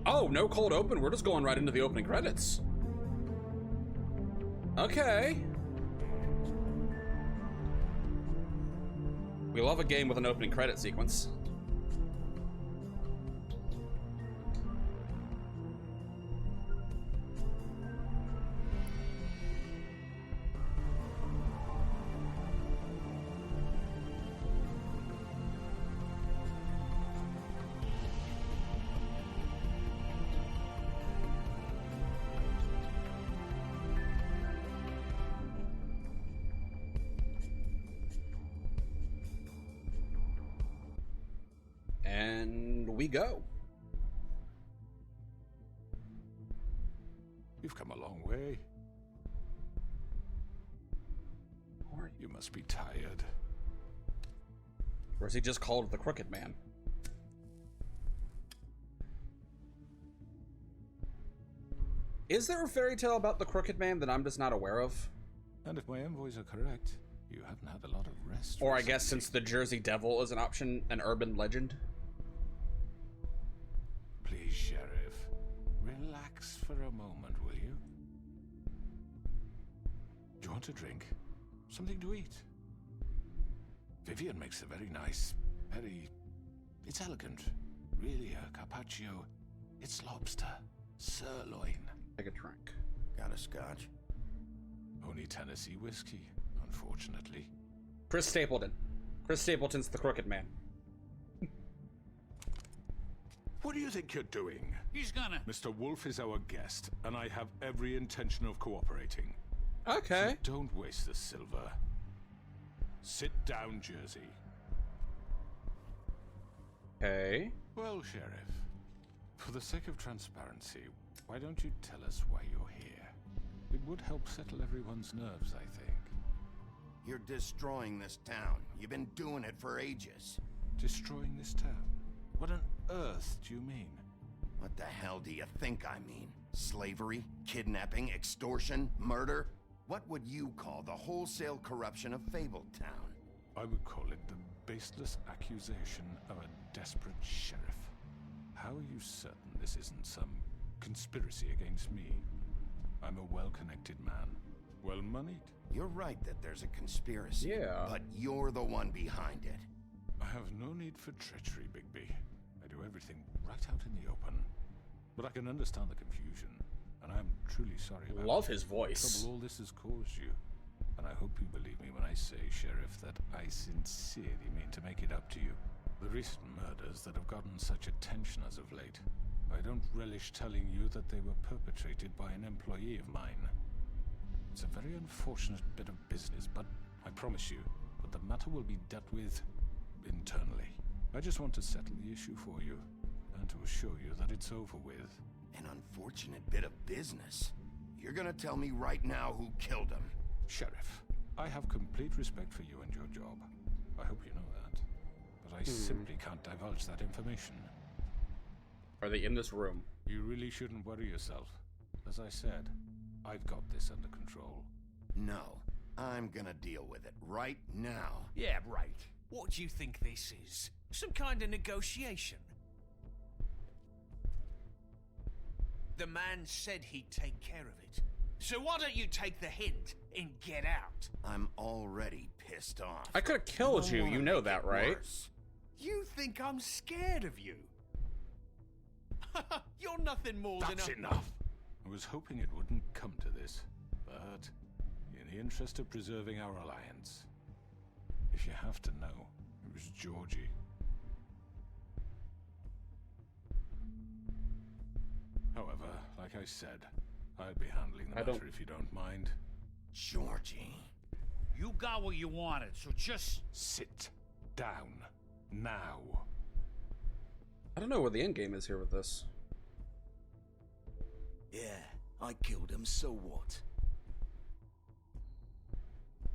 Oh, no cold open. We're just going right into the opening credits. Okay. We love a game with an opening credit sequence. And we go. You've come a long way. You must be tired. Or is he just called the Crooked Man? Is there a fairy tale about the Crooked Man that I'm just not aware of? And if my envoys are correct, you haven't had a lot of rest. Or I guess since the Jersey Devil is an option, an urban legend? Please, Sheriff, relax for a moment, will you? Do you want a drink? Something to eat? Vivian makes a very nice, it's elegant. Really a carpaccio. It's lobster, sirloin. Take a drink. Got a scotch? Only Tennessee whiskey, unfortunately. Chris Stapleton. Chris Stapleton's the Crooked Man. What do you think you're doing? He's gonna... Mr. Wolf is our guest, and I have every intention of cooperating. Okay. So don't waste the silver. Sit down, Jersey. Okay. Well, Sheriff, for the sake of transparency, why don't you tell us why you're here? It would help settle everyone's nerves, I think. You're destroying this town. You've been doing it for ages. Destroying this town? What on earth do you mean? What the hell do you think I mean? Slavery? Kidnapping? Extortion? Murder? What would you call the wholesale corruption of Fabletown? I would call it the baseless accusation of a desperate sheriff. How are you certain this isn't some conspiracy against me? I'm a well-connected man, well-moneyed. You're right that there's a conspiracy. Yeah. But you're the one behind it. I have no need for treachery, Bigby. I do everything right out in the open. But I can understand the confusion, and I am truly sorry about Love his voice. trouble all this has caused you. And I hope you believe me when I say, Sheriff, that I sincerely mean to make it up to you. The recent murders that have gotten such attention as of late, I don't relish telling you that they were perpetrated by an employee of mine. It's a very unfortunate bit of business, but I promise you that the matter will be dealt with internally. I just want to settle the issue for you, and to assure you that it's over with. An unfortunate bit of business. You're gonna tell me right now who killed him. Sheriff, I have complete respect for you and your job. I hope you know that. But I simply can't divulge that information. Are they in this room? You really shouldn't worry yourself. As I said, I've got this under control. No, I'm gonna deal with it right now. Yeah, right. What do you think this is? Some kind of negotiation? The man said he'd take care of it. So why don't you take the hint and get out? I'm already pissed off. I could have killed you. You know that, right? Worse. You think I'm scared of you? You're nothing more That's than a... enough! I was hoping it wouldn't come to this, but in the interest of preserving our alliance, if you have to know, it was Georgie. However, like I said, I'll be handling the matter if you don't mind. Georgie. You got what you wanted, so just... Sit down. Now. I don't know where the end game is here with this. Yeah, I killed him, so what?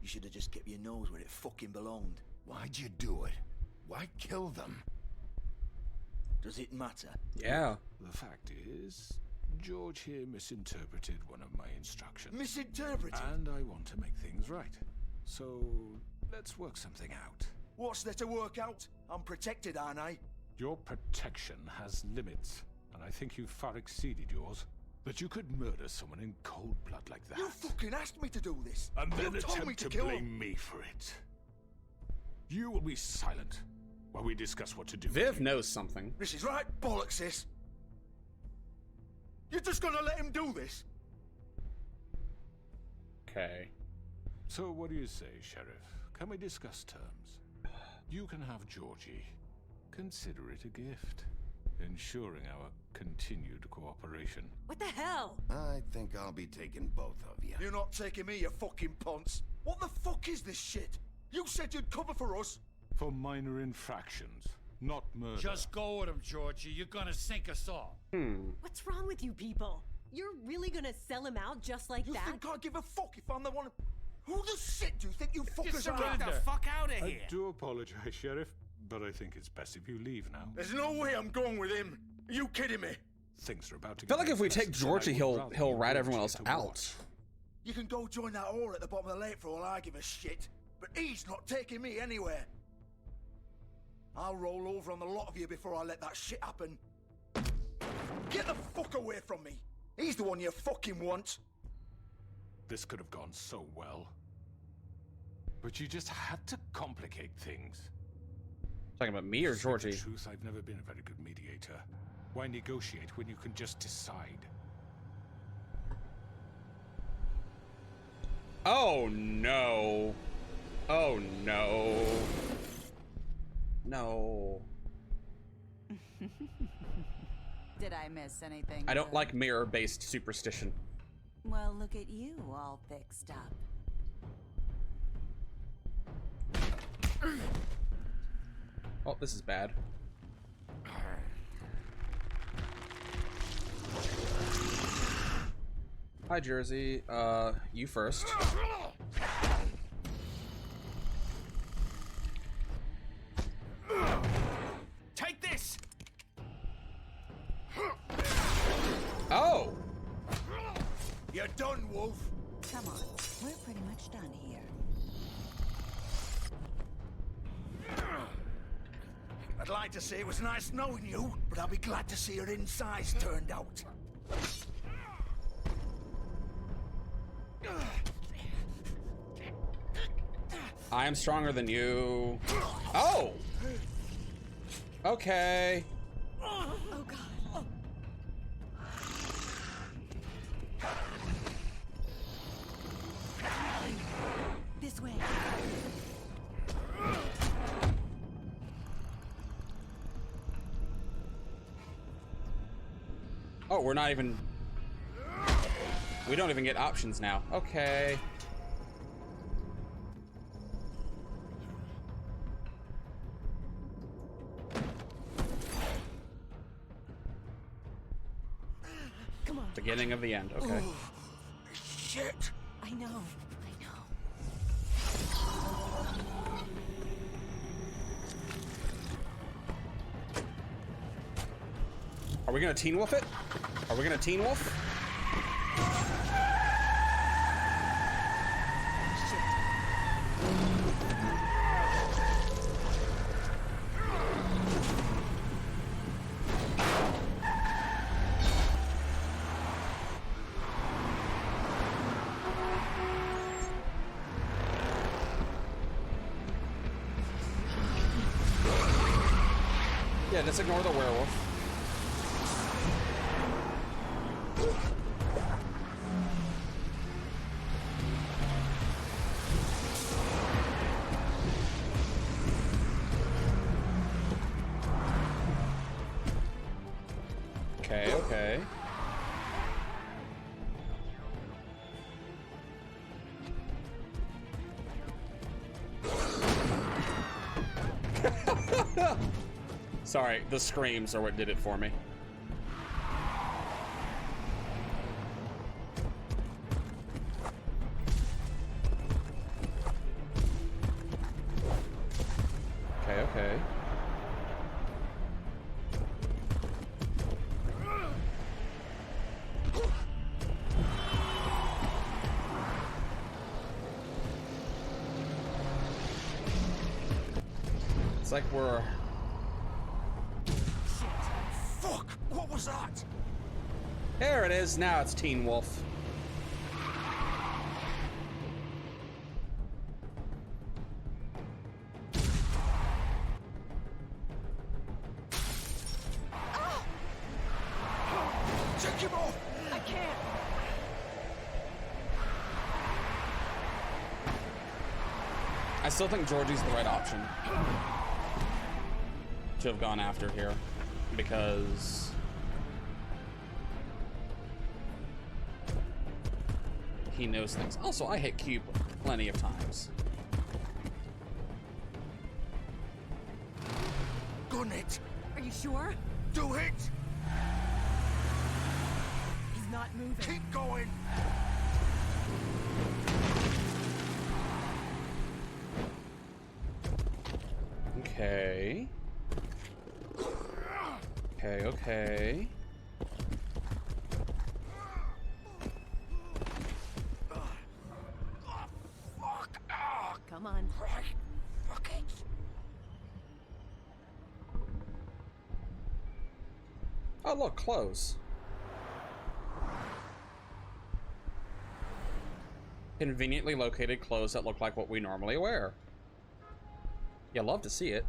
You should have just kept your nose where it fucking belonged. Why'd you do it? Why kill them? Does it matter? Yeah. The fact is, George here misinterpreted one of my instructions. Misinterpreted? And I want to make things right. So, let's work something out. What's there to work out? I'm protected, aren't I? Your protection has limits. and I think you've far exceeded yours. That you could murder someone in cold blood like that. You fucking asked me to do this. And then you told me attempt to kill blame him. me for it. You will be silent while we discuss what to do. Viv knows something. This is right bollocks, sis. You're just gonna let him do this? Okay. So what do you say, Sheriff? Can we discuss terms? You can have Georgie. Consider it a gift, ensuring our continued cooperation. What the hell? I think I'll be taking both of you. You're not taking me, you fucking ponce. What the fuck is this shit? You said you'd cover for us. For minor infractions, not murder. Just go with him, Georgie. You're gonna sink us all. What's wrong with you people? You're really gonna sell him out just like You that? think I give a fuck if I'm the one? Who the shit do you think you fuckers are? Get the fuck out of I here! do apologize, Sheriff, but I think it's best if you leave now. There's no way I'm going with him. Are you kidding me? Things are about to I feel get like if we worse, take and I Georgie, would he'll rather he'll you rat watch everyone it else to out. watch. You can go join that hole at the bottom of the lake for all I give a shit. But he's not taking me anywhere. I'll roll over on the lot of you before I let that shit happen. Get the fuck away from me. He's the one you fucking want. This could have gone so well. But you just had to complicate things. Talking about me or To say Georgie? the truth, I've never been a very good mediator. Why negotiate when you can just decide? Oh no. Oh no. No. Did I miss anything? I don't good? like mirror-based superstition. Well, look at you, all fixed up. Oh, this is bad. Hi, Jersey. You first. Take this! Oh! You're done, Wolf. Come on, we're pretty much done here. I'd like to say it was nice knowing you, but I'll be glad to see your insides turned out. I am stronger than you. Oh! Okay. Oh god. Oh. This way. Oh, we're not even... We don't even get options now. Okay. Come on. Beginning of the end. Okay. Shit. I know. I know. Are we gonna Teen Wolf it? Are we gonna Teen Wolf? Yeah, just ignore the werewolf. Okay, okay. Sorry, the screams are what did it for me. Okay, okay. It's like we're... Fuck! What was was that? There it is. Now it's Teen Wolf. Take him off! I can't. I still think Georgie's the right option to have gone after here, because he knows things. Also, I hit Cube plenty of times. Gun it! Are you sure? Do it! He's not moving. Keep going! Okay. Okay. Come on. Right. Fuck it. Oh, look, clothes. Conveniently located clothes that look like what we normally wear. You love to see it.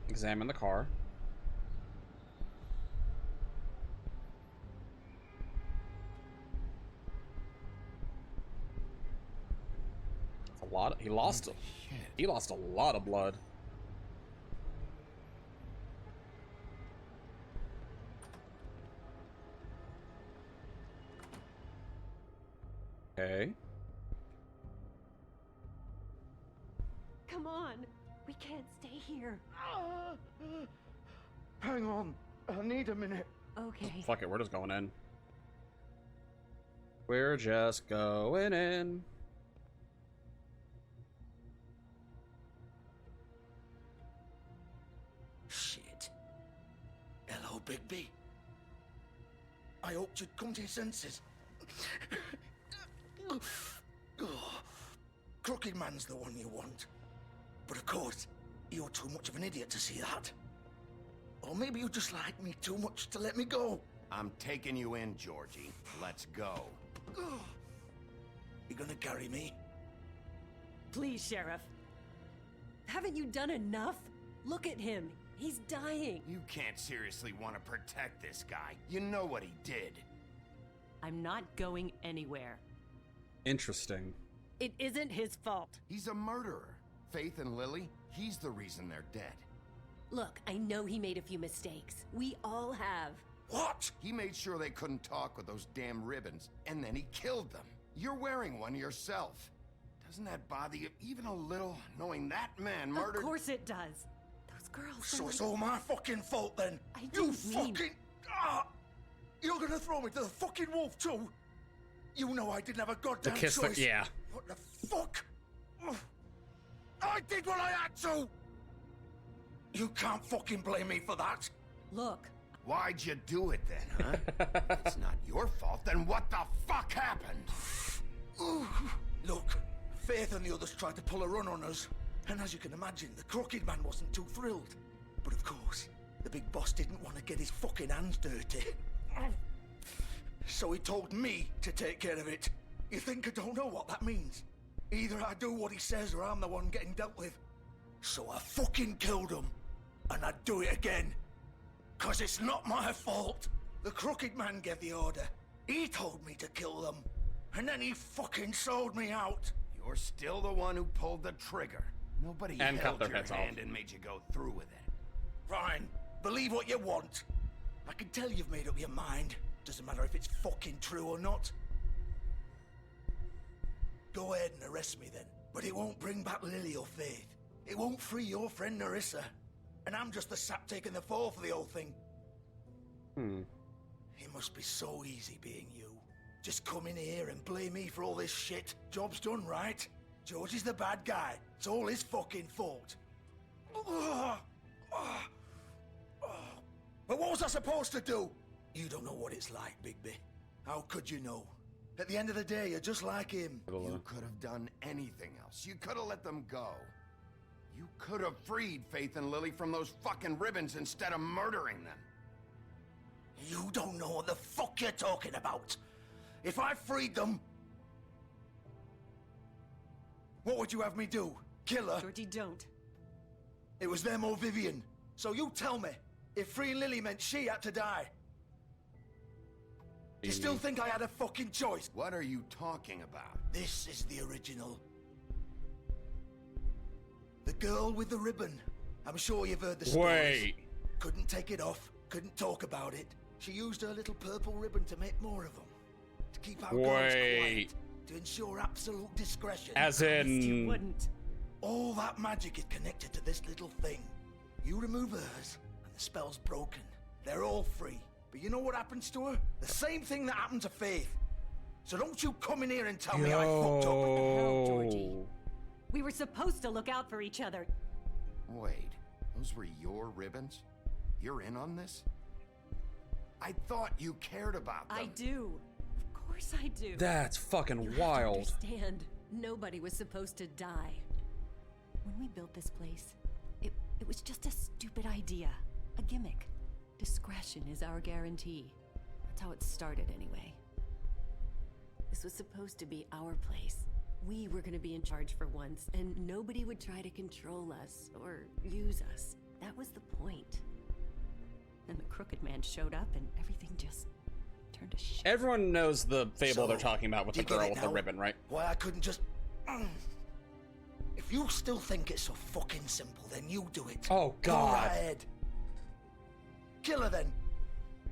Examine the car. That's a lot. He lost a lot of blood. Okay. Come on. We can't stay here. Hang on. I need a minute. Okay. Fuck it, we're just going in. We're just going in. Shit. Hello, Bigby. I hoped you'd come to your senses. Crooked Man's the one you want. But of course, you're too much of an idiot to see that. Or maybe you just like me too much to let me go. I'm taking you in, Georgie. Let's go. You gonna carry me? Please, Sheriff. Haven't you done enough? Look at him. He's dying. You can't seriously want to protect this guy. You know what he did. I'm not going anywhere. Interesting. It isn't his fault. He's a murderer. Faith and Lily, he's the reason they're dead. Look, I know he made a few mistakes. We all have. What? He made sure they couldn't talk with those damn ribbons, and then he killed them. You're wearing one yourself. Doesn't that bother you even a little, knowing that man murdered? Of course it does. Those girls. So were- it's all my fucking fault then? I You didn't mean- fucking... You're gonna throw me to the fucking wolf too? You know I didn't have a The goddamn kiss, choice. yeah. What the fuck? I did what I had to! You can't fucking blame me for that. Look, Why'd you do it then, huh? If it's not your fault, then what the fuck happened? Look, Faith and the others tried to pull a run on us. And as you can imagine, the Crooked Man wasn't too thrilled. But of course, the big boss didn't want to get his fucking hands dirty. So he told me to take care of it. You think I don't know what that means? Either I do what he says or I'm the one getting dealt with. So I fucking killed him. And I'd do it again. 'Cause it's not my fault. The Crooked Man gave the order. He told me to kill them. And then he fucking sold me out. You're still the one who pulled the trigger. Nobody And cut held their your heads off. hand and made you go through with it. Fine. Believe what you want. I can tell you've made up your mind. Doesn't matter if it's fucking true or not. Go ahead and arrest me then. But it won't bring back Lily or Faith. It won't free your friend Narissa. And I'm just the sap taking the fall for the whole thing. It must be so easy being you. Just come in here and blame me for all this shit. Job's done, right? George is the bad guy. It's all his fucking fault. But what was I supposed to do? You don't know what it's like, Bigby. How could you know? At the end of the day, you're just like him. You could have done anything else. You could have let them go. You could have freed Faith and Lily from those fucking ribbons instead of murdering them. You don't know what the fuck you're talking about. If I freed them... What would you have me do? Kill her? Georgie, don't. It was them or Vivian. So you tell me, if freeing Lily meant she had to die. Do you still think I had a fucking choice? What are you talking about? This is the original. The girl with the ribbon. I'm sure you've heard the stories. Wait. Couldn't take it off, couldn't talk about it. She used her little purple ribbon to make more of them. To keep our girls quiet. To ensure absolute discretion. As You in... wouldn't. All that magic is connected to this little thing. You remove hers, and the spell's broken. They're all free. But you know what happens to her? The same thing that happened to Faith. So don't you come in here and tell me I fucked up. What the hell, Georgie? We were supposed to look out for each other. Wait, those were your ribbons? You're in on this? I thought you cared about them. I do. Of course I do. That's fucking You have to wild. understand, nobody was supposed to die. When we built this place, it was just a stupid idea. A gimmick. Discretion is our guarantee. That's how it started anyway. This was supposed to be our place. We were gonna be in charge for once, and nobody would try to control us or use us. That was the point. Then the Crooked Man showed up and everything just turned to shit. Everyone knows the fable So, they're talking about with do the you get girl it with the now? ribbon, right? Why I couldn't just... If you still think it's so fucking simple, then you do it. Oh, Go God. right ahead. Kill her then.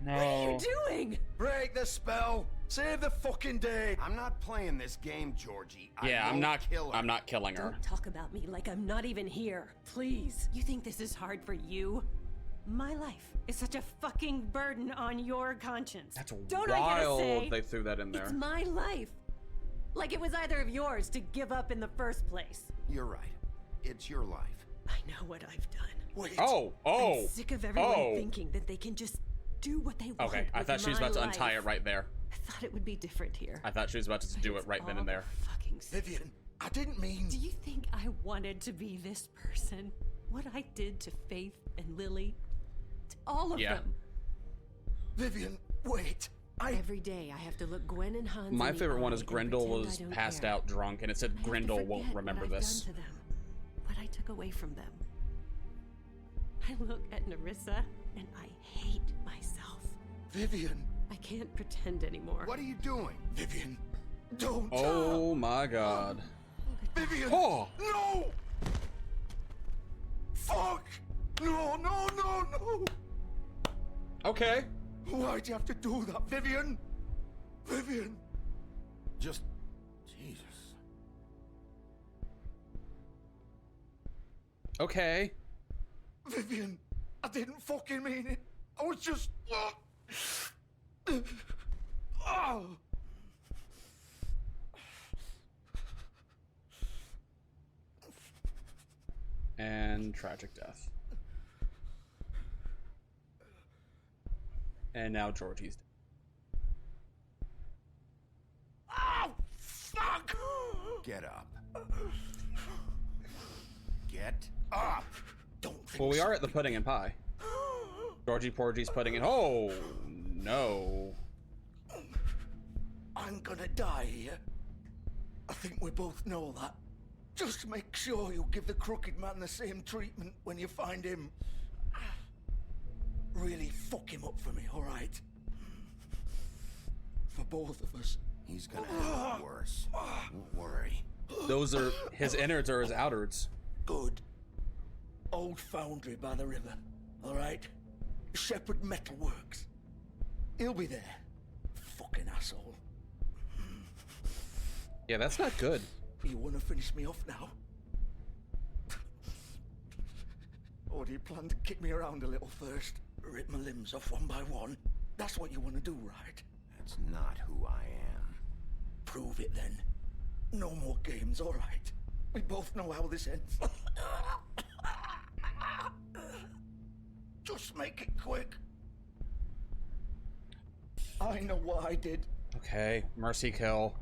No. What are you doing? Break the spell. Save the fucking day. I'm not playing this game, Georgie. Yeah, I I'm won't not. kill her. I'm not killing her. Don't talk about me like I'm not even here. Please. You think this is hard for you? My life is such a fucking burden on your conscience. That's Don't I get a wild. say? They threw that in there. It's my life. Like it was either of yours to give up in the first place. You're right. It's your life. I know what I've done. Wait. Oh. I'm sick of everyone Oh. thinking that they can just do what they want. Okay, I with thought she was my about to untie life. it right there. I thought it would be different here. I thought she was about to But do it's it right then all and there. Fucking Vivian, I didn't mean... Do you think I wanted to be this person? What I did to Faith and Lily? To all of Yeah. them. Vivian, wait. Every day I have to look Gwen and Hans My in the favorite one eye is and Grendel pretend was I don't passed care. out drunk, and it said I have to Grendel won't forget remember what I've this. done to them, what I took away from them. I look at Nerissa and I hate myself. Vivian. I can't pretend anymore. What are you doing? Vivian. Don't. Oh my God. Vivian. Oh. No. Fuck. No, no, no, no. Okay. Why'd you have to do that, Vivian? Vivian. Just... Jesus. Okay. Vivian, I didn't fucking mean it. I was just... Oh. And tragic death. And now Georgie's dead. Oh, fuck! Get up. Get up! Don't think Well, we so. are at the pudding and pie. Georgie Porgy's pudding and... Oh, no. I'm gonna die here. I think we both know that. Just make sure you give the Crooked Man the same treatment when you find him. Really fuck him up for me, alright? For both of us. He's gonna have it worse. Don't worry. Those are... His innards are his outards. Good. Old foundry by the river, alright? Shepherd Metal Works. He'll be there. Fucking asshole. Yeah, that's not good. You wanna finish me off now? Or do you plan to kick me around a little first? Rip my limbs off one by one? That's what you wanna do, right? That's not who I am. Prove it then. No more games, alright? We both know how this ends. Just make it quick. I know what I did. Okay, mercy kill.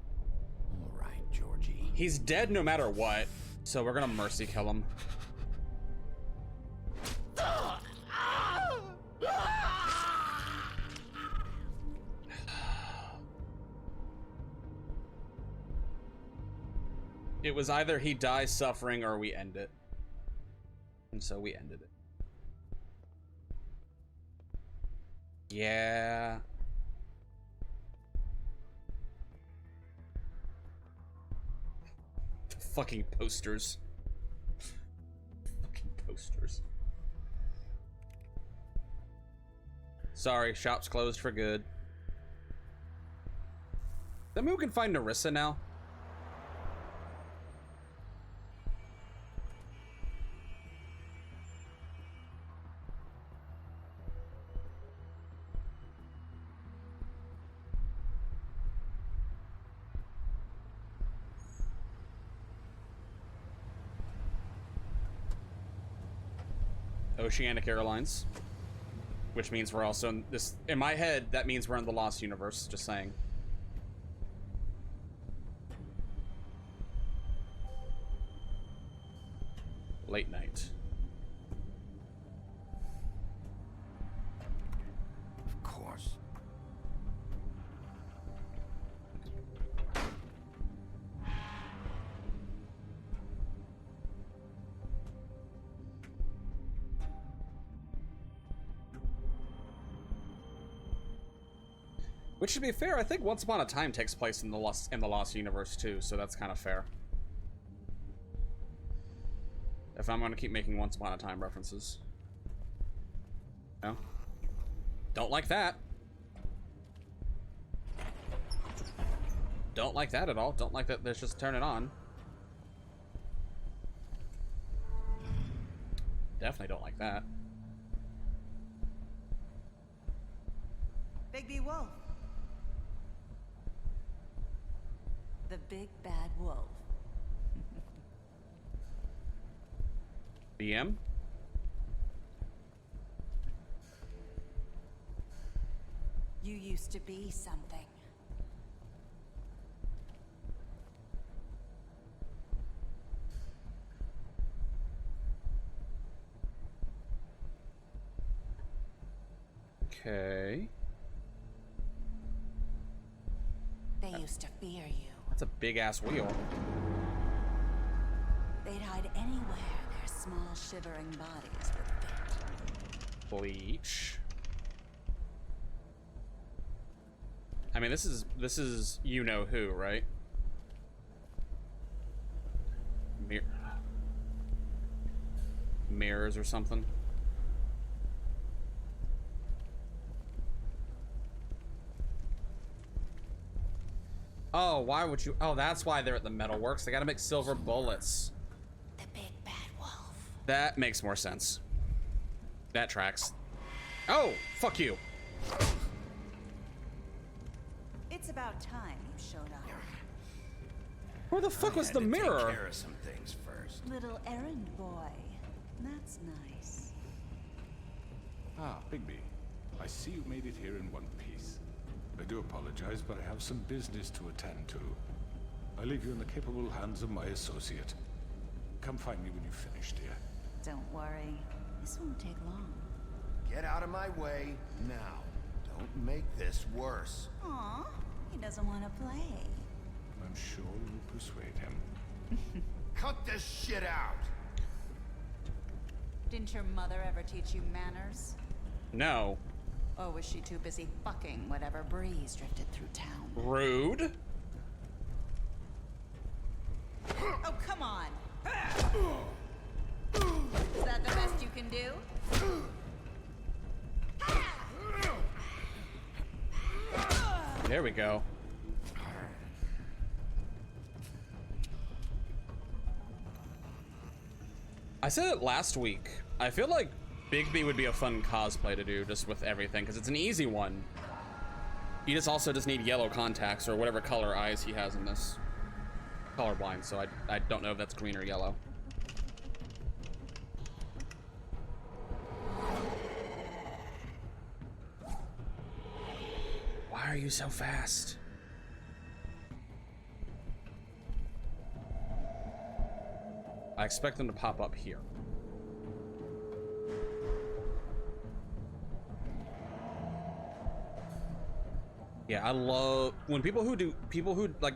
All right, Georgie. He's dead no matter what, so we're gonna mercy kill him. it was either he dies suffering or we end it. And so we ended it. Yeah. Fucking posters. Fucking posters. Sorry, shop's closed for good. Then we can find Narissa now. Oceanic Airlines, which means we're also in this. In my head, that means we're in the Lost Universe. Just saying. Late night. Of course. Which, to be fair, I think Once Upon a Time takes place in the Lost Universe too, so that's kind of fair. If I'm gonna keep making Once Upon a Time references. No? Don't like that. Don't like that at all. Don't like that. Let's just turn it on. Definitely don't like that. Bigby Wolf. The big bad wolf. BM? You used to be something. Okay. They used to fear you. That's a big ass wheel. They'd hide anywhere their small shivering bodies would fit. Bleach. I mean, this is you know who, right? Mirrors or something. Oh, why would you? Oh, that's why they're at the metalworks. They gotta make silver bullets. The big bad wolf. That makes more sense. That tracks. Oh, fuck you. It's about time you showed up. Where the fuck was the Take mirror? care of some things first. Little errand boy. That's nice. Ah, Bigby. I see you made it here in one piece. I do apologize, but I have some business to attend to. I leave you in the capable hands of my associate. Come find me when you've finished, dear. Don't worry. This won't take long. Get out of my way now. Don't make this worse. Aw, he doesn't want to play. I'm sure you'll persuade him. Cut this shit out! Didn't your mother ever teach you manners? No. Or was she too busy fucking whatever breeze drifted through town? Rude. Oh, come on! Is that the best you can do? There we go. I said it last week. I feel like Bigby would be a fun cosplay to do just with everything, because it's an easy one. You also just need yellow contacts or whatever color eyes he has in this. Colorblind, so I don't know if that's green or yellow. Why are you so fast? I expect them to pop up here. Yeah, I love when people who like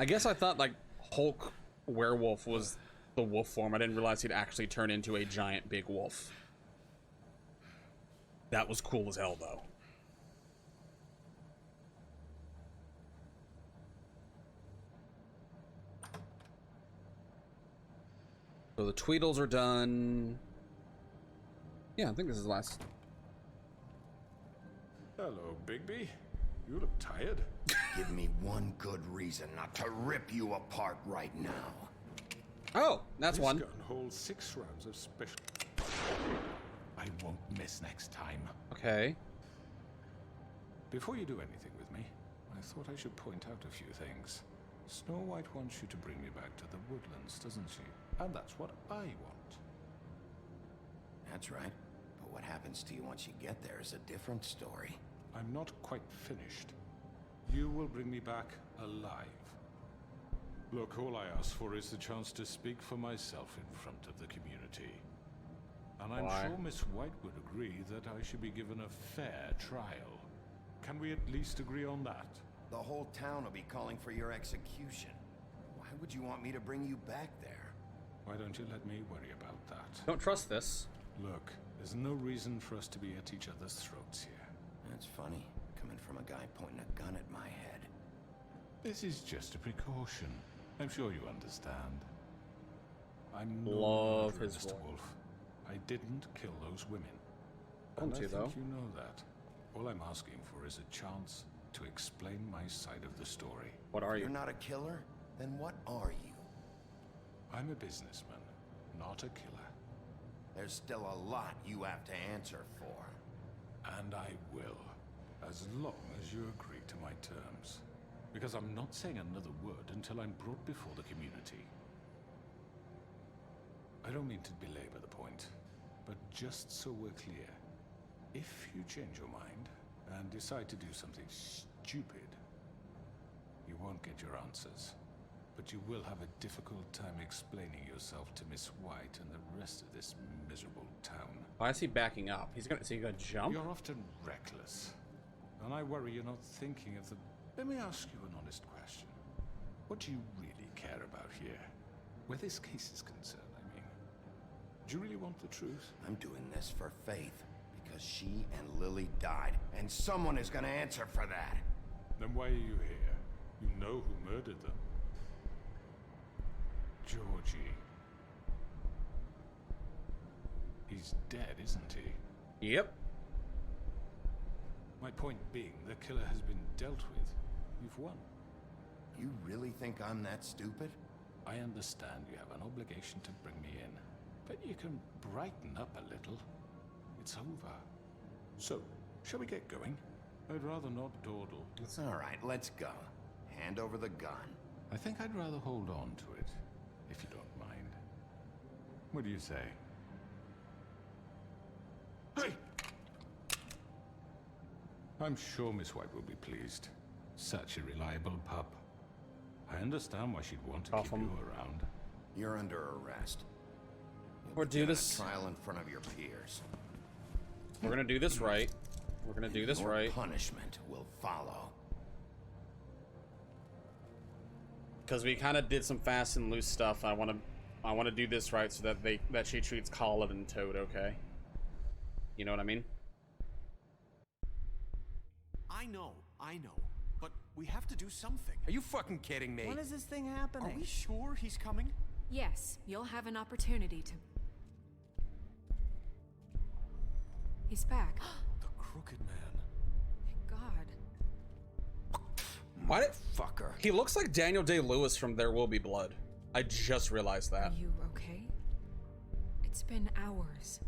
I guess I thought like Hulk werewolf was the wolf form. I didn't realize he'd actually turn into a giant big wolf. That was cool as hell though. So the Tweedles are done. Yeah, I think this is the last. Hello, Bigby. You look tired. Give me one good reason not to rip you apart right now. Oh, that's This one. gun holds 6 rounds of special. I won't miss next time. Okay. Before you do anything with me, I thought I should point out a few things. Snow White wants you to bring me back to the woodlands, doesn't she? And that's what I want. That's right. But what happens to you once you get there is a different story. I'm not quite finished. You will bring me back alive. Look, all I ask for is the chance to speak for myself in front of the community. And I'm Why? sure Miss White would agree that I should be given a fair trial. Can we at least agree on that? The whole town will be calling for your execution. Why would you want me to bring you back there? Why don't you let me worry about that? Don't trust this. Look, there's no reason for us to be at each other's throats here. That's funny, coming from a guy pointing a gun at my head. This is just a precaution. I'm sure you understand. I'm no Love murderer, his Mr. voice. Wolf. I didn't kill those women. Want And I to, think though. you know that. All I'm asking for is a chance to explain my side of the story. What are You're you? not a killer? Then what are you? I'm a businessman, not a killer. There's still a lot you have to answer for. And I will, as long as you agree to my terms. Because I'm not saying another word until I'm brought before the community. I don't mean to belabor the point, but just so we're clear, if you change your mind and decide to do something stupid, you won't get your answers. But you will have a difficult time explaining yourself to Miss White and the rest of this miserable town. Why is he backing up? Is he gonna jump? You're often reckless, and I worry you're not thinking of the... Let me ask you an honest question. What do you really care about here? Where this case is concerned, I mean. Do you really want the truth? I'm doing this for Faith, because she and Lily died, and someone is gonna answer for that. Then why are you here? You know who murdered them. Georgie. He's dead, isn't he? Yep. My point being, the killer has been dealt with. You've won. You really think I'm that stupid? I understand you have an obligation to bring me in, but you can brighten up a little. It's over. So, shall we get going? I'd rather not dawdle. It's all right, let's go. Hand over the gun. I think I'd rather hold on to it, if you don't mind. What do you say? Hey! I'm sure Miss White will be pleased. Such a reliable pup. I understand why she'd want to keep you around. You're under arrest. We'll do this. Trial in front of your peers. We're gonna do this right. We're gonna do this Your right. punishment will follow. Because we kind of did some fast and loose stuff. I want to do this right so that she treats Colin and Toad okay. You know what I mean? I know. But we have to do something. Are you fucking kidding me? When is this thing happening? Are we sure he's coming? Yes, you'll have an opportunity to... He's back. The Crooked Man. Thank God. Why did Fucker. he looks like Daniel Day-Lewis from There Will Be Blood? I just realized that. Are you okay? It's been hours.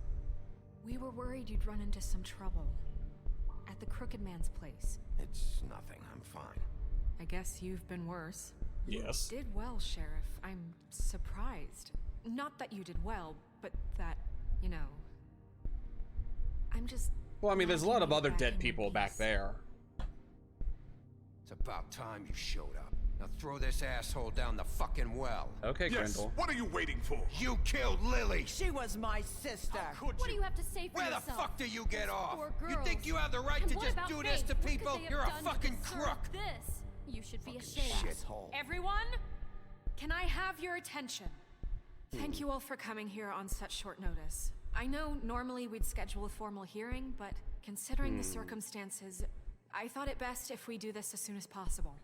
We were worried you'd run into some trouble. At the Crooked Man's place. It's nothing, I'm fine. I guess you've been worse. Yes. You did well, Sheriff. I'm surprised. Not that you did well, but that, you know... I'm just... Well, I mean, there's a glad lot you of made it other back dead in people one back piece. there. It's about time you showed up. Now throw this asshole down the fucking well. Okay, Grindel. What are you waiting for? You killed Lily! She was my sister. Could What do you have to say for Where yourself? the fuck do you get Those off? poor You girls. think you have the right And to what just about do this Faith? to What could people? they have You're a done to fucking deserve crook! This? You should be ashamed. Shithole. Everyone, can I have your attention? Thank you all for coming here on such short notice. I know normally we'd schedule a formal hearing, but considering the circumstances, I thought it best if we do this as soon as possible.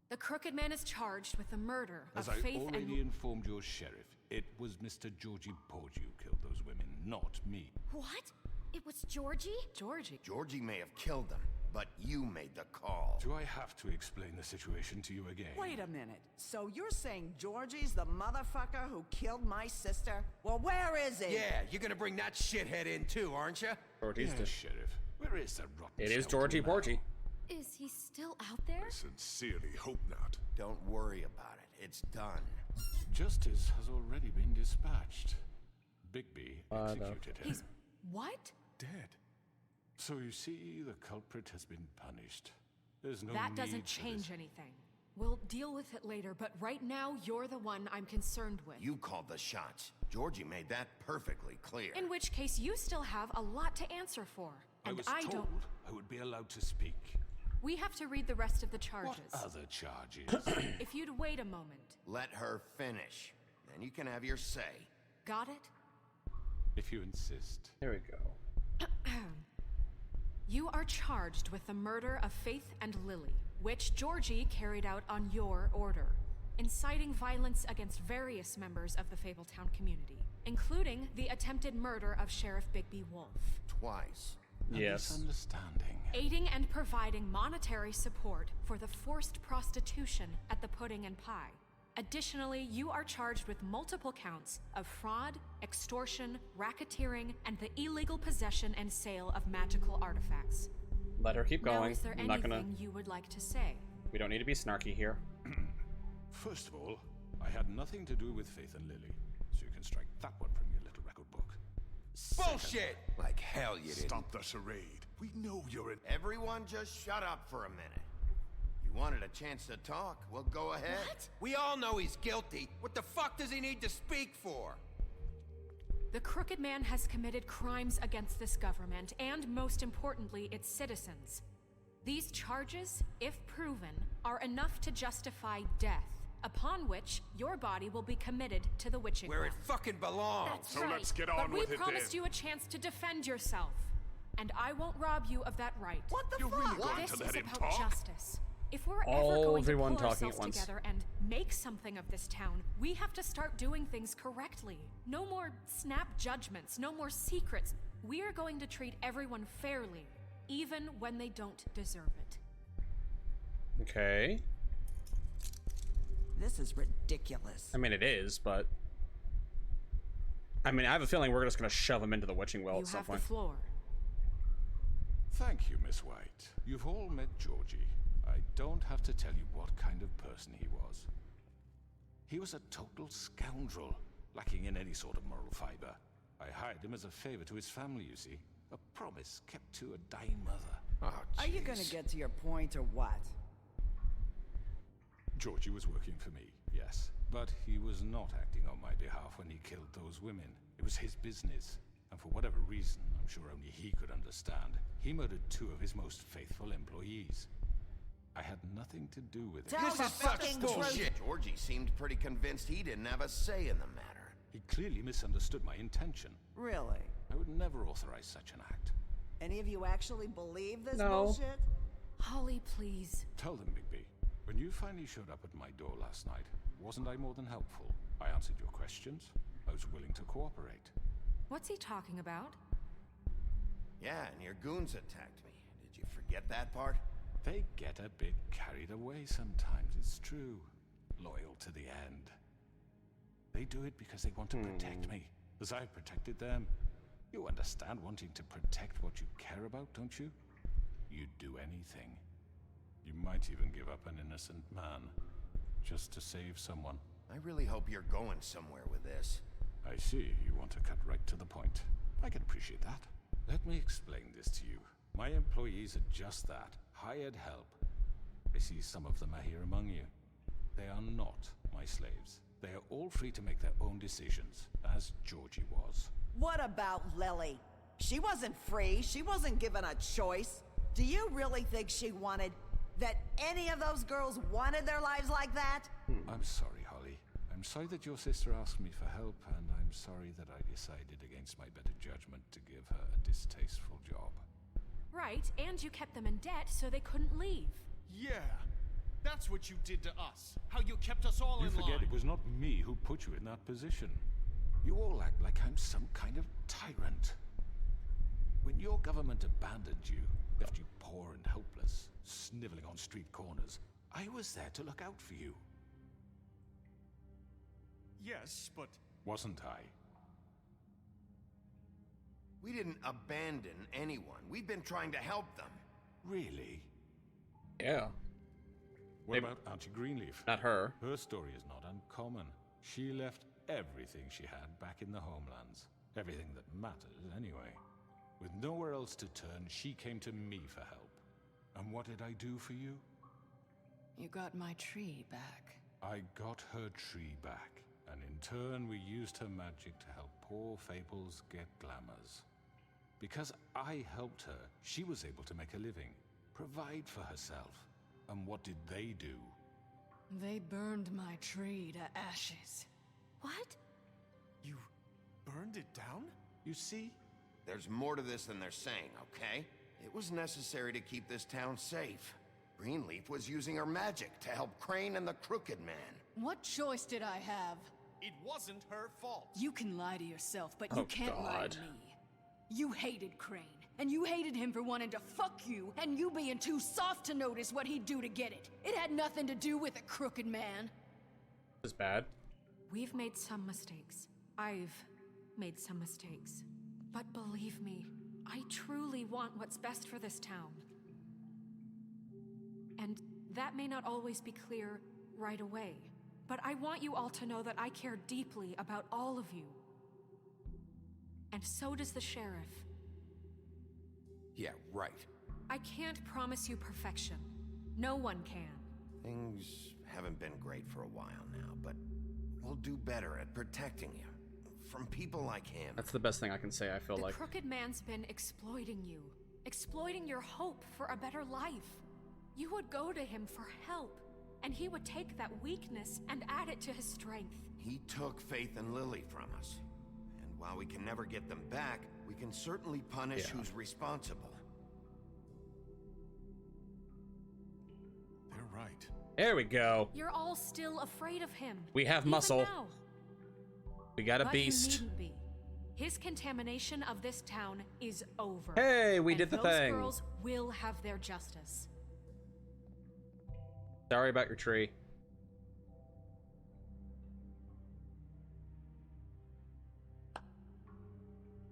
The Crooked Man is charged with the murder As of I Faith already informed your sheriff, it was Mr. Georgie Porgy who killed those women, not me. What? It was Georgie? Georgie? Georgie may have killed them, but you made the call. Do I have to explain the situation to you again? Wait a minute. So you're saying Georgie's the motherfucker who killed my sister? Well, where is he? Yeah, you're gonna bring that shithead in too, aren't you? Georgie's Yes, Sheriff. Where is that rotten It is skeleton Georgie now? Porgy. Is he still out there? Sincerely hope not. Don't worry about it. It's done. Justice has already been dispatched. Bigby executed him. He's... what? Dead. So you see, the culprit has been punished. There's no That need doesn't for change this. anything. We'll deal with it later, but right now, you're the one I'm concerned with. You called the shots. Georgie made that perfectly clear. In which case, you still have a lot to answer for. And I was told I would be allowed to speak. We have to read the rest of the charges. What other charges? If you'd wait a moment. Let her finish. Then you can have your say. Got it? If you insist. There we go. You are charged with the murder of Faith and Lily, which Georgie carried out on your order, inciting violence against various members of the Fabletown community, including the attempted murder of Sheriff Bigby Wolf. Twice. A Yes. misunderstanding. Aiding and providing monetary support for the forced prostitution at the Pudding and Pie. Additionally, you are charged with multiple counts of fraud, extortion, racketeering, and the illegal possession and sale of magical artifacts. Let her keep Now, going. is there I'm not anything gonna. you would like to say? We don't need to be snarky here. First of all, I had nothing to do with Faith and Lily, so you can strike that one from your little record book. Bullshit! Like hell you didn't. Stop the charade. We know you're an... Everyone just shut up for a minute. You wanted a chance to talk? Well, go ahead. What? We all know he's guilty. What the fuck does he need to speak for? The Crooked Man has committed crimes against this government and, most importantly, its citizens. These charges, if proven, are enough to justify death, upon which your body will be committed to the witching Where it well. fucking belongs. That's So right. let's get on but with we it promised then. you a chance to defend yourself, and I won't rob you of that right. What the You're fuck? really going This to is let him about talk? justice. If we're ever going to Everyone pull talking at ourselves once. together and make something of this town, we have to start doing things correctly. No more snap judgments, no more secrets. We are going to treat everyone fairly, even when they don't deserve it. Okay. This is ridiculous. I mean, it is, but... I mean, I have a feeling we're just gonna shove him into the witching well You at some have the point. floor. Thank you, Miss White. You've all met Georgie. I don't have to tell you what kind of person he was. He was a total scoundrel, lacking in any sort of moral fiber. I hired him as a favor to his family, you see. A promise kept to a dying mother. Oh, Are you gonna get to your point or what? Georgie was working for me, yes. But he was not acting on my behalf when he killed those women. It was his business. And for whatever reason, I'm sure only he could understand, he murdered 2 of his most faithful employees. I had nothing to do with it. Tell This the is such fucking bullshit. truth. Georgie seemed pretty convinced he didn't have a say in the matter. He clearly misunderstood my intention. Really? I would never authorize such an act. Any of you actually believe this No. bullshit? Holly, please. Tell them, Bigby, when you finally showed up at my door last night, wasn't I more than helpful? I answered your questions. I was willing to cooperate. What's he talking about? Yeah, and your goons attacked me. Did you forget that part? They get a bit carried away sometimes, it's true. Loyal to the end. They do it because they want to protect me, as I've protected them. You understand wanting to protect what you care about, don't you? You'd do anything. You might even give up an innocent man, just to save someone. I really hope you're going somewhere with this. I see, you want to cut right to the point. I can appreciate that. Let me explain this to you. My employees are just that, hired help. I see some of them are here among you. They are not my slaves. They are all free to make their own decisions, as Georgie was. What about Lily? She wasn't free. She wasn't given a choice. Do you really think she wanted... That any of those girls wanted their lives like that? I'm sorry, Holly. I'm sorry that your sister asked me for help, and I'm sorry that I decided against my better judgment to give her a distasteful job. Right, and you kept them in debt so they couldn't leave. Yeah, that's what you did to us. How you kept us all You in forget line. it was not me who put you in that position. You all act like I'm some kind of tyrant. When your government abandoned you, left you poor and helpless, sniveling on street corners, I was there to look out for you. Yes, but... Wasn't I? We didn't abandon anyone. We've been trying to help them. Really? Yeah. What about Auntie Greenleaf? Not her. Her story is not uncommon. She left everything she had back in the homelands. Everything that mattered, anyway. With nowhere else to turn, she came to me for help. And what did I do for you? You got my tree back. I got her tree back, and in turn we used her magic to help poor Fables get glamours. Because I helped her, she was able to make a living, provide for herself. And what did they do? They burned my tree to ashes. What? You burned it down? You see? There's more to this than they're saying, okay? It was necessary to keep this town safe. Greenleaf was using her magic to help Crane and the Crooked Man. What choice did I have? It wasn't her fault. You can lie to yourself, but you Oh, can't lie to God. me. You hated Crane, and you hated him for wanting to fuck you, and you being too soft to notice what he'd do to get it. It had nothing to do with a crooked man. This is bad. We've made some mistakes. I've made some mistakes. But believe me, I truly want what's best for this town. And that may not always be clear right away, but I want you all to know that I care deeply about all of you. And so does the sheriff. Yeah, right. I can't promise you perfection. No one can. Things haven't been great for a while now, but we'll do better at protecting you. From people like him. That's the best thing I can say, I feel The like. Crooked Man's been exploiting you. Exploiting your hope for a better life. You would go to him for help, and he would take that weakness and add it to his strength. He took Faith and Lily from us. And while we can never get them back, we can certainly punish who's responsible. They're right. There we go. You're all still afraid of him. We have even muscle. now. We got a But beast. You needn't be. His contamination of this town is over. Hey, we and did the those thing. girls will have their justice. Sorry about your tree.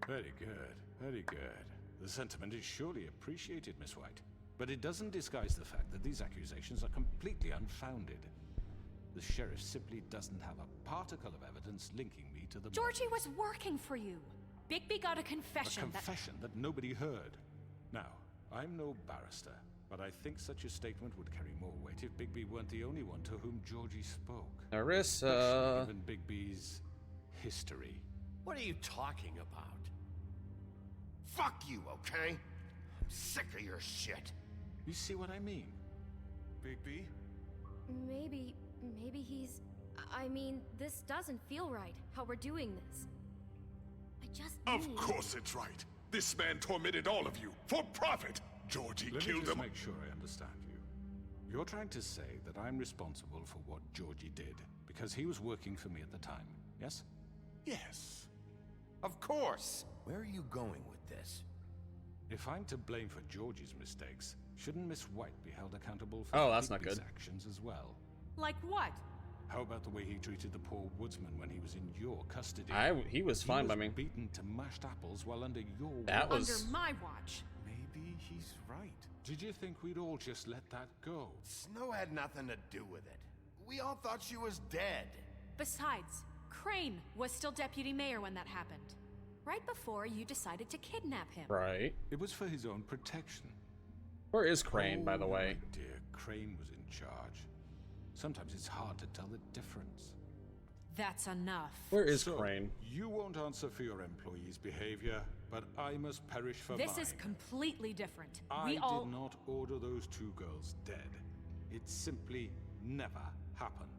Very good, very good. The sentiment is surely appreciated, Miss White. But it doesn't disguise the fact that these accusations are completely unfounded. The sheriff simply doesn't have a particle of evidence linking me to the Georgie was working for you. Bigby got a confession. A confession that nobody heard. Now, I'm no barrister, but I think such a statement would carry more weight if Bigby weren't the only one to whom Georgie spoke. Narissa. Especially given Bigby's history. What are you talking about? Fuck you, okay? I'm sick of your shit. You see what I mean? Bigby? Maybe he's... I mean, this doesn't feel right, how we're doing this. I just Of course it's right. This man tormented all of you for profit. Georgie Let me killed just them. make sure I understand you. You're trying to say that I'm responsible for what Georgie did because he was working for me at the time, yes? Yes. Of course. Where are you going with this? If I'm to blame for Georgie's mistakes, shouldn't Miss White be held accountable for Oh, that's not Bigby's good. actions as well? Like what? How about the way he treated the poor woodsman when he was in your custody? He was fine by me. Beaten to mashed apples while under your That watch. was- Under my watch. Maybe he's right. Did you think we'd all just let that go? Snow had nothing to do with it. We all thought she was dead. Besides, Crane was still deputy mayor when that happened. Right before you decided to kidnap him. Right. It was for his own protection. Where is Crane, by the Oh, way? my dear, Crane was in charge. Sometimes it's hard to tell the difference. That's enough. Where is So, Crane? You won't answer for your employees' behavior, but I must perish for This mine. is completely different. I We all... did not order those 2 girls dead. It simply never happened.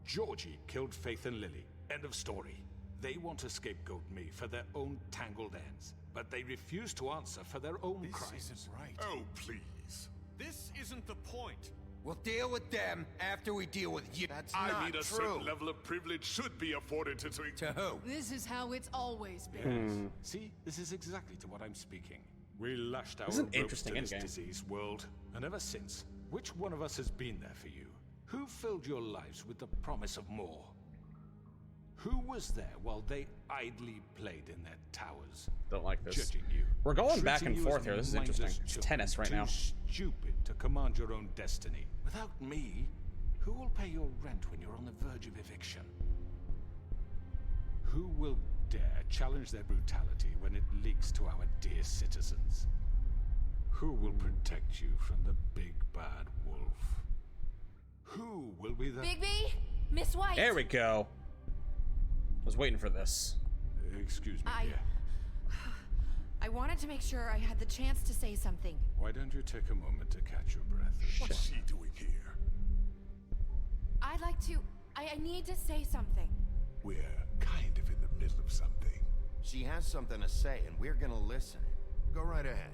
Georgie killed Faith and Lily. End of story. They want to scapegoat me for their own tangled ends, but they refuse to answer for their own crimes. This isn't right. Oh, please. This isn't the point. We'll deal with them after we deal with you. That's I not mean, a true. certain level of privilege should be afforded to... To who? This is how it's always been. Yes. See, this is exactly to what I'm speaking. We lashed our This is an ropes interesting to this endgame. disease world, and ever since, which one of us has been there for you? Who filled your lives with the promise of more? Who was there while they idly played in their towers? Don't like this. Judging you. We're going back treating and you forth as here. This is mindless interesting. It's children, tennis right too now. Stupid to command your own destiny. Without me, who will pay your rent when you're on the verge of eviction? Who will dare challenge their brutality when it leaks to our dear citizens? Who will protect you from the big bad wolf? Who will be the... Bigby? Miss White? There we go. I was waiting for this. Excuse me, dear. I wanted to make sure I had the chance to say something. Why don't you take a moment to catch your breath? What's she doing here? I'd like to... I need to say something. We're kind of in the middle of something. She has something to say, and we're gonna listen. Go right ahead.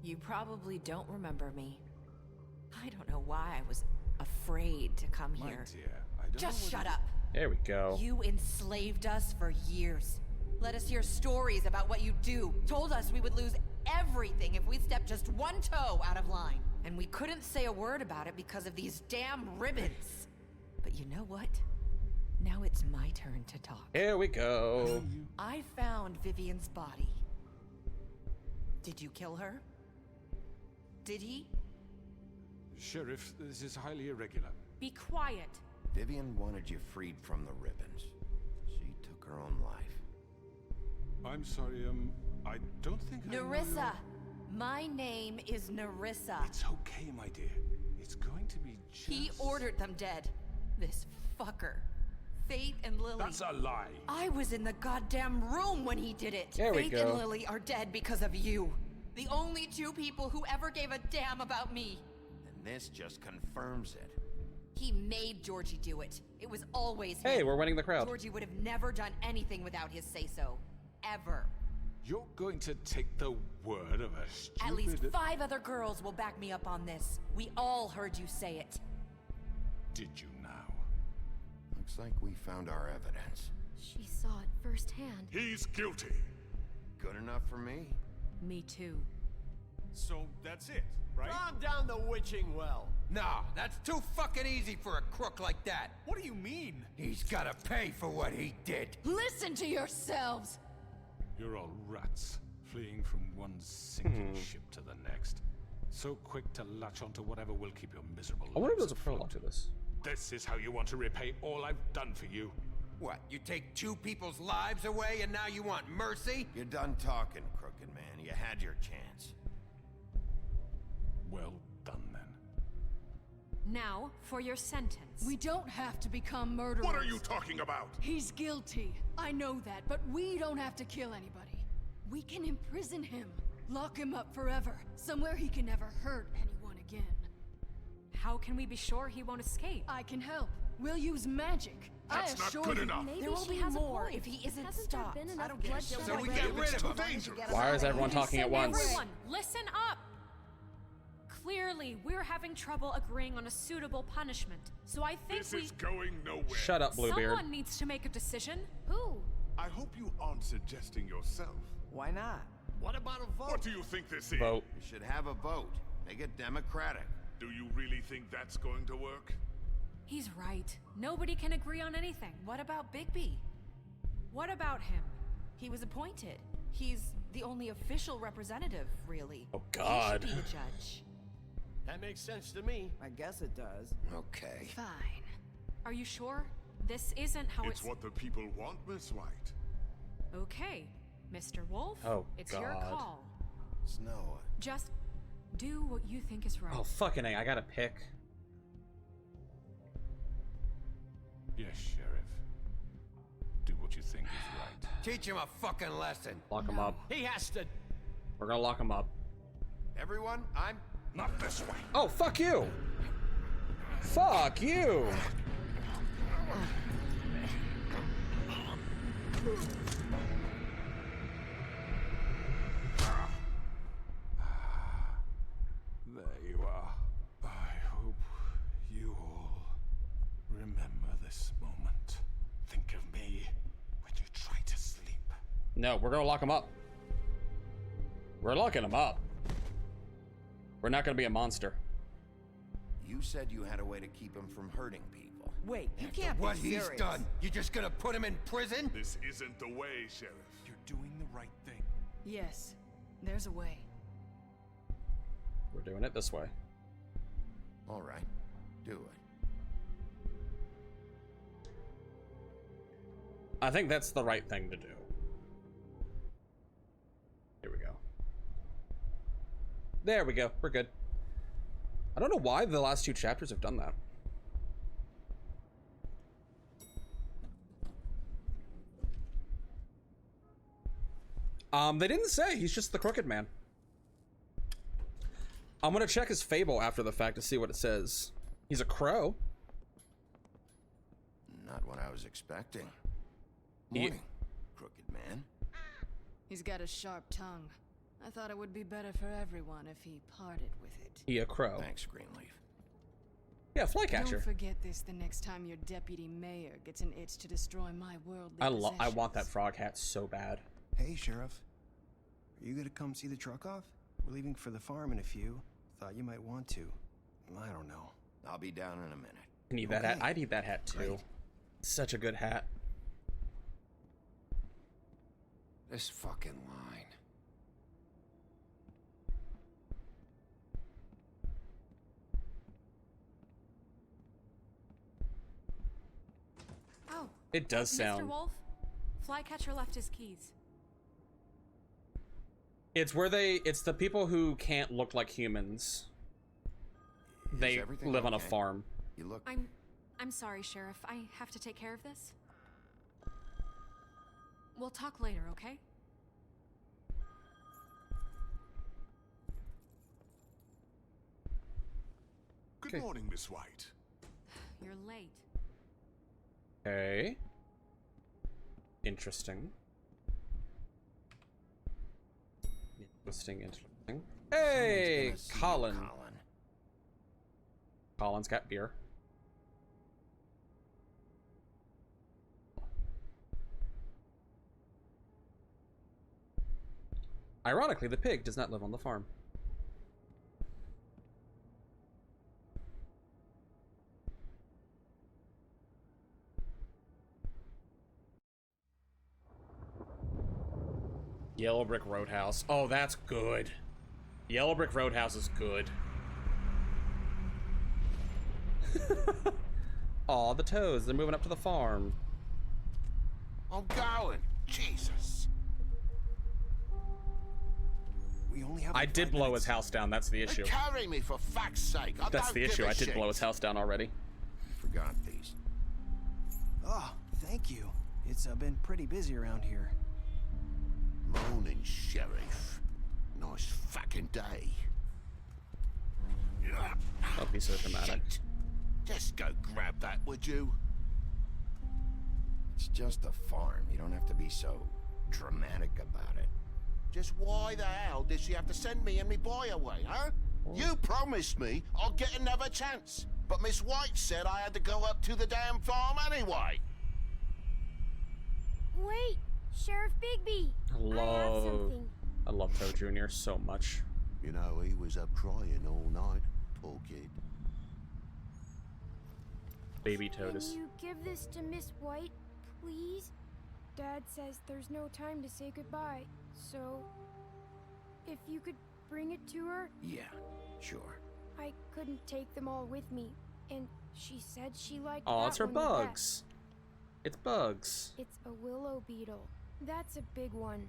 You probably don't remember me. I don't know why I was afraid to come My here. dear, I don't Just know shut what up. There we go. You enslaved us for years. Let us hear stories about what you do. Told us we would lose everything if we stepped just one toe out of line. And we couldn't say a word about it because of these damn ribbons. But you know what? Now it's my turn to talk. Here we go. I found Vivian's body. Did you kill her? Did he? Sheriff, this is highly irregular. Be quiet. Vivian wanted you freed from the ribbons. She took her own life. I'm sorry, I don't think I know Nerissa! your- My name is Nerissa. It's okay, my dear. It's going to be just... He ordered them dead. This fucker. Faith and Lily. That's a lie. I was in the goddamn room when he did it. There we Faith go. and Lily are dead because of you. The only 2 people who ever gave a damn about me. And this just confirms it. He made Georgie do it. It was always him. Hey, we're winning the crowd. Georgie would have never done anything without his say-so. Ever. You're going to take the word of a stupid... At least 5 other girls will back me up on this. We all heard you say it. Did you now? Looks like we found our evidence. She saw it firsthand. He's guilty. Good enough for me. Me too. So that's it, right? Calm down the witching well. Nah, that's too fucking easy for a crook like that. What do you mean? He's gotta pay for what he did. Listen to yourselves! You're all rats, fleeing from one sinking ship to the next. So quick to latch onto whatever will keep your miserable I wonder if lives there's a prologue to this. This is how you want to repay all I've done for you. What, you take 2 people's lives away and now you want mercy? You're done talking, crooked man. You had your chance. Well done, then. Now, for your sentence. We don't have to become murderers. What are you talking about? He's guilty. I know that, but we don't have to kill anybody. We can imprison him. Lock him up forever. Somewhere he can never hurt anyone again. How can we be sure he won't escape? I can help. We'll use magic. That's I not assure good you. enough. Maybe There will she be has a more point. if he isn't Hasn't stopped. there been enough I don't give a bloodshed shit. So we already? get rid of him. Why is everyone talking at once? Everyone, listen up! Clearly, we're having trouble agreeing on a suitable punishment. So I think This is going nowhere. Shut up, Bluebeard. Someone needs to make a decision. Who? I hope you aren't suggesting yourself. Why not? What about a vote? What do you think this is? Vote. We should have a vote. Make it democratic. Do you really think that's going to work? He's right. Nobody can agree on anything. What about Bigby? What about him? He was appointed. He's the only official representative, really. Oh, God. He should be the judge. That makes sense to me. I guess it does. Okay. Fine. Are you sure? This isn't how It's what the people want, Miss White. Okay, Mr. Wolf. Oh, it's your God. call. Snow. Just do what you think is right. Oh, fucking A, I gotta pick. Yes, Sheriff. Do what you think is right. Teach him a fucking lesson. Lock him up. He has to. We're gonna lock him up. Everyone, I'm... Not this way. Oh, fuck you! Fuck you! There you are. I hope you all remember this moment. Think of me when you try to sleep. No, we're gonna lock him up. We're locking him up. We're not gonna be a monster. You said you had a way to keep him from hurting people. Wait, you After can't what be he's serious. done, you just gonna put him in prison? This isn't the way, Sheriff. You're doing the right thing. Yes, there's a way. We're doing it this way. All right, do it. I think that's the right thing to do. Here we go. There we go. We're good. I don't know why the last 2 chapters have done that. They didn't say. He's just the crooked man. I'm gonna check his fable after the fact to see what it says. He's a crow. Not what I was expecting. Morning, crooked man. He's got a sharp tongue. I thought it would be better for everyone if he parted with it. He a crow. Thanks, Greenleaf. Yeah, Flycatcher. Don't forget this the next time your deputy mayor gets an itch to destroy my worldly I possessions. want that frog hat so bad. Hey, Sheriff. Are you gonna come see the truck off? We're leaving for the farm in a few. Thought you might want to. I don't know. I'll be down in a minute. I need that hat. I need that hat too. Great. Such a good hat. This fucking line. Oh. It does Mr. sound. Wolf, Flycatcher left his keys. It's where it's the people who can't look like humans. They everything live on a okay? farm. You look... I'm sorry, Sheriff. I have to take care of this. We'll talk later, okay? Good morning, Miss White. You're late. Okay. Interesting. Interesting. Hey, Someone's gonna see you, Colin. Colin. Colin's got beer. Ironically, the pig does not live on the farm. Yellow Brick Roadhouse. Oh, that's good. Yellow Brick Roadhouse is good. Aw, the toads. They're moving up to the farm. I'm going. Jesus. We only have. I did blow his house down. That's the issue. Carry me for fuck's sake. I That's don't the give issue. a I did shit. blow his house down already. Forgot these. Oh, thank you. It's been pretty busy around here. Morning, Sheriff. Nice fucking day. Don't be so dramatic. Shit. Just go grab that, would you? It's just a farm. You don't have to be so dramatic about it. Just why the hell did she have to send me and me boy away, huh? You promised me I'd get another chance, but Miss White said I had to go up to the damn farm anyway. Wait, Sheriff Bigby. I love Toad Jr. so much. You know, he was up crying all night, poor kid. Baby Toad is. Can you give this to Miss White, please? Dad says there's no time to say goodbye, so if you could bring it to her. Yeah, sure. I couldn't take them all with me, and she said she liked Oh, that it's her one the best. bugs. It's bugs. It's a willow beetle. That's a big one.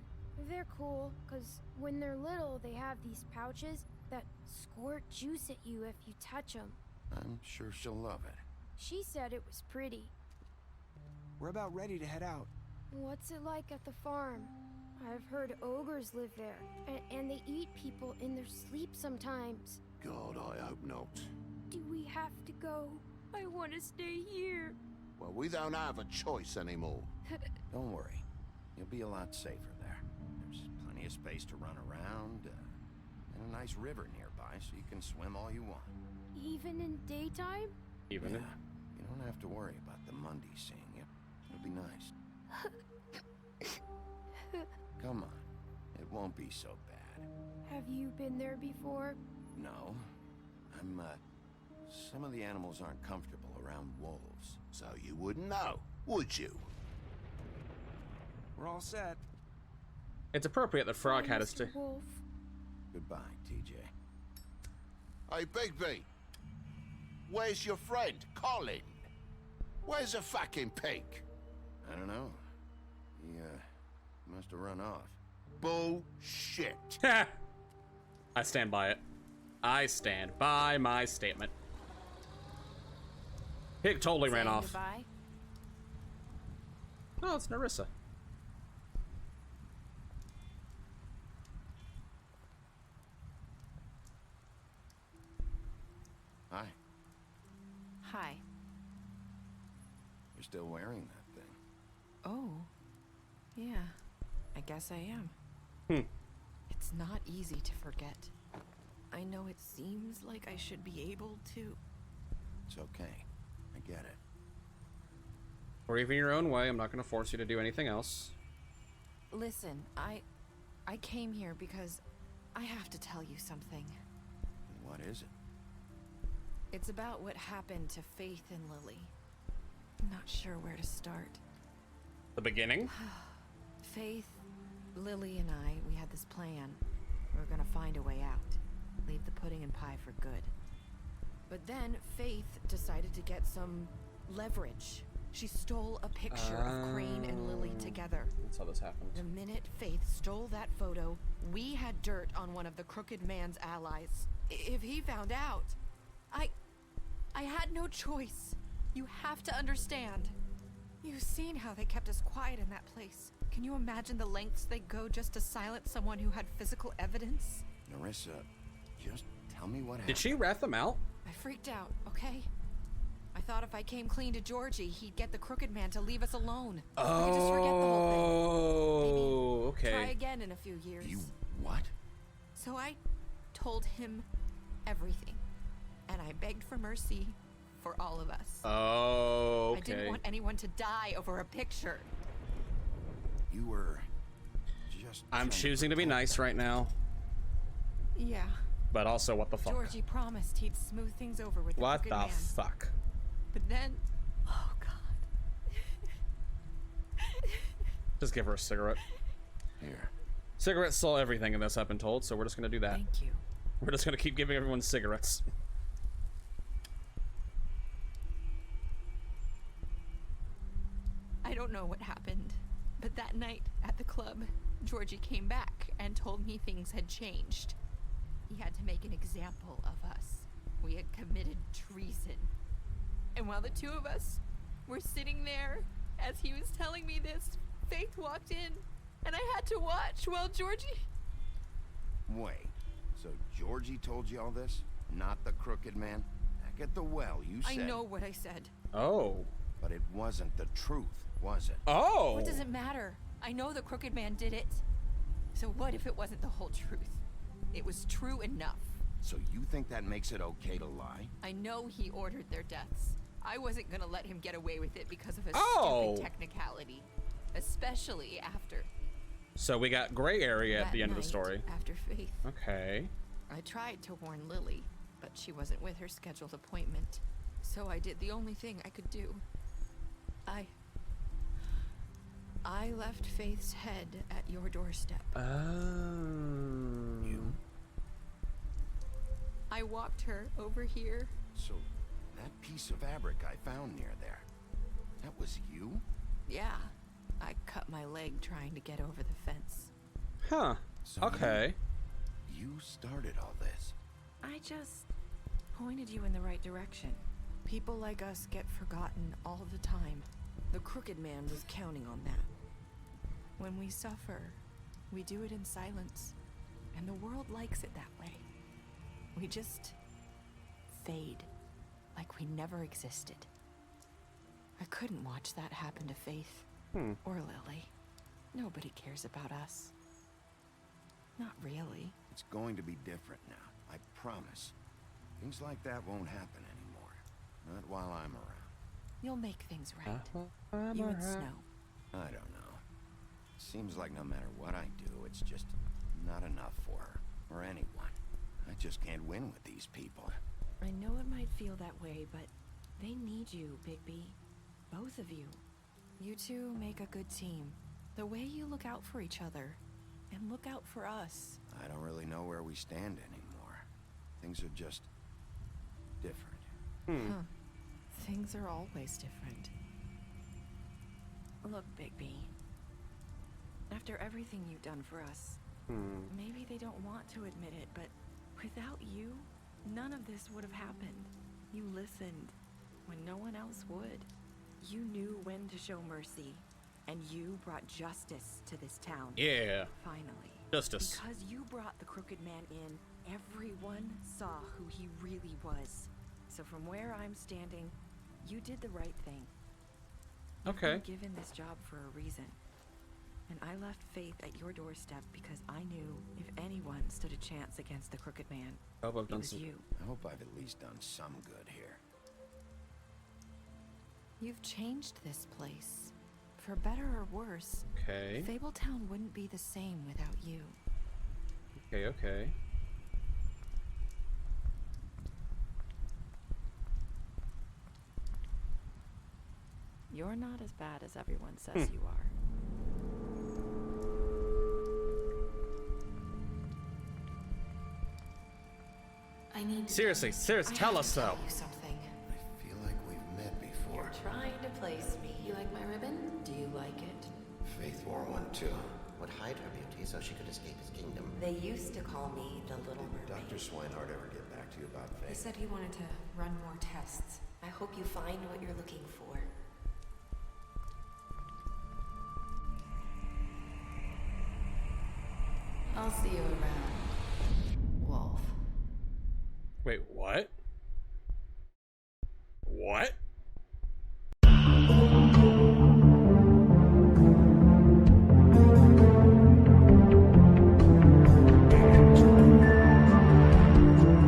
They're cool, because when they're little, they have these pouches that squirt juice at you if you touch them. I'm sure she'll love it. She said it was pretty. We're about ready to head out. What's it like at the farm? I've heard ogres live there, and they eat people in their sleep sometimes. God, I hope not. Do we have to go? I want to stay here. Well, we don't have a choice anymore. Don't worry. You'll be a lot safer there. There's plenty of space to run around, and a nice river nearby so you can swim all you want. Even in daytime? Even Yeah. You don't have to worry about the Mundy seeing you. It'll be nice. Come on. It won't be so bad. Have you been there before? No. Some of the animals aren't comfortable around wolves. So you wouldn't know, would you? We're all set. It's appropriate that Frog had us to. Wolf. Goodbye, TJ. Hey, Bigby. Where's your friend, Colin? Where's the fucking pig? I don't know. He, must have run off. Bullshit. I stand by it. I stand by my statement. Pig totally ran off. Goodbye? Oh, it's Nerissa. Hi. Hi. You're still wearing that thing. Oh. Yeah. I guess I am. It's not easy to forget. I know it seems like I should be able to. It's okay. I get it. Or even your own way. I'm not going to force you to do anything else. Listen, I came here because I have to tell you something. What is it? It's about what happened to Faith and Lily. I'm not sure where to start. The beginning? Faith, Lily, and I, we had this plan. We were gonna find a way out. Leave the pudding and pie for good. But then Faith decided to get some leverage. She stole a picture of Crane and Lily together. That's how this happened. The minute Faith stole that photo, we had dirt on one of the Crooked Man's allies. If he found out, I had no choice. You have to understand. You've seen how they kept us quiet in that place. Can you imagine the lengths they go just to silence someone who had physical evidence? Nerissa, just tell me what happened. Did she rat them out? I freaked out, okay? I thought if I came clean to Georgie, he'd get the Crooked Man to leave us alone. I could just forget the whole thing. Maybe okay. try again in a few years. You what? So I told him everything. And I begged for mercy for all of us. Oh, okay. I didn't want anyone to die over a picture. You were just... I'm choosing to be nice right now. Yeah. But also, what the fuck? Georgie promised he'd smooth things over with the What Crooked the Man. fuck? But then... Oh, God. Just give her a cigarette. Here. Cigarettes solve everything in this, I've been told, so we're just gonna do that. Thank you. We're just gonna keep giving everyone cigarettes. I don't know what happened, but that night at the club, Georgie came back and told me things had changed. He had to make an example of us. We had committed treason. And while the two of us were sitting there, as he was telling me this, Faith walked in, and I had to watch while Georgie... Wait, so Georgie told you all this? Not the Crooked Man? Back at the well, you said... I know what I said. Oh. But it wasn't the truth, was it? Oh! What does it matter? I know the Crooked Man did it. So what if it wasn't the whole truth? It was true enough. So you think that makes it okay to lie? I know he ordered their deaths. I wasn't gonna let him get away with it because of a stupid technicality. Especially after... So we got gray area at that the end of the night story. After Faith. Okay. I tried to warn Lily, but she wasn't with her scheduled appointment. So I did the only thing I could do. I left Faith's head at your doorstep. Oh. You? I walked her over here. So, that piece of fabric I found near there, that was you? Yeah. I cut my leg trying to get over the fence. Huh. So Okay. You started all this. I just pointed you in the right direction. People like us get forgotten all the time. The Crooked Man was counting on that. When we suffer, we do it in silence, and the world likes it that way. We just fade, like we never existed. I couldn't watch that happen to Faith, or Lily. Nobody cares about us. Not really. It's going to be different now, I promise. Things like that won't happen anymore. Not while I'm around. You'll make things right. You and Snow. I don't know. Seems like no matter what I do, it's just not enough for her, or anyone. I just can't win with these people. I know it might feel that way, but they need you, Bigby. Both of you. You two make a good team. The way you look out for each other, and look out for us. I don't really know where we stand anymore. Things are just different. Huh. Things are always different. Look, Bigby. After everything you've done for us, maybe they don't want to admit it, but without you, none of this would have happened. You listened when no one else would. You knew when to show mercy, and you brought justice to this town. Yeah. Finally. Justice. Because you brought the Crooked Man in, everyone saw who he really was. So from where I'm standing, you did the right thing. Okay. You've been given this job for a reason. And I left Faith at your doorstep because I knew if anyone stood a chance against the Crooked Man, I hope I've done it was you. I hope I've at least done some good here. You've changed this place. For better or worse. Okay. Fabletown wouldn't be the same without you. Okay, okay. You're not as bad as everyone says you are. I need to Seriously, tell us though. you something. I feel like we've met before. You're trying to place me. You like my ribbon? Do you like it? Faith wore one too. Would hide her beauty so she could escape his kingdom. They used to call me the Little Did Mermaid. Dr. Swinehart ever get back to you about He Faith? said he wanted to run more tests. I hope you find what you're looking for. I'll see you around, Wolf. Wait, what? What?